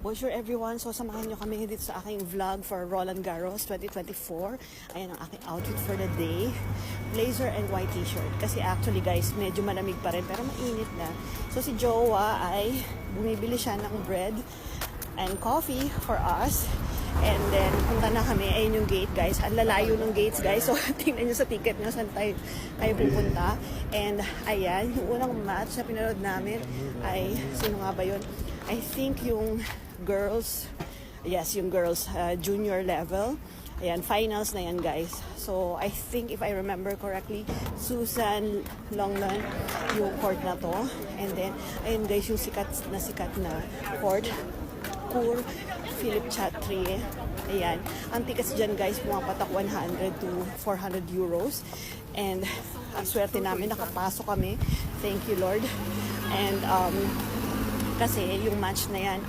Bonjour everyone! So samahan nyo kami dito sa aking vlog for Roland Garros 2024. Ayan ang aking outfit for the day. Blazer and white t-shirt. Kasi actually guys, medyo malamig pa rin pero mainit na. So si Jowa ay bumibili siya ng bread and coffee for us. And then punta na kami. Ayun yung gate guys. Ang lalayo ng gates guys. So tingnan nyo sa ticket nyo saan tayo pupunta. And ayan, yung unang match na pinanood namin ay, sino nga ba yun? I think yung girls, yes, yung girls junior level. Ayan, finals na yan guys. So I think if I remember correctly, Susan Longland yung court na to. And then, ayun guys, yung sikat na court, Cour Philippe Chatrier. Ayan, ang tickets dyan guys, pumapatak 100 to 400 euros. And ang swerte namin, nakapasok kami. Thank you Lord. And kasi yung match na yan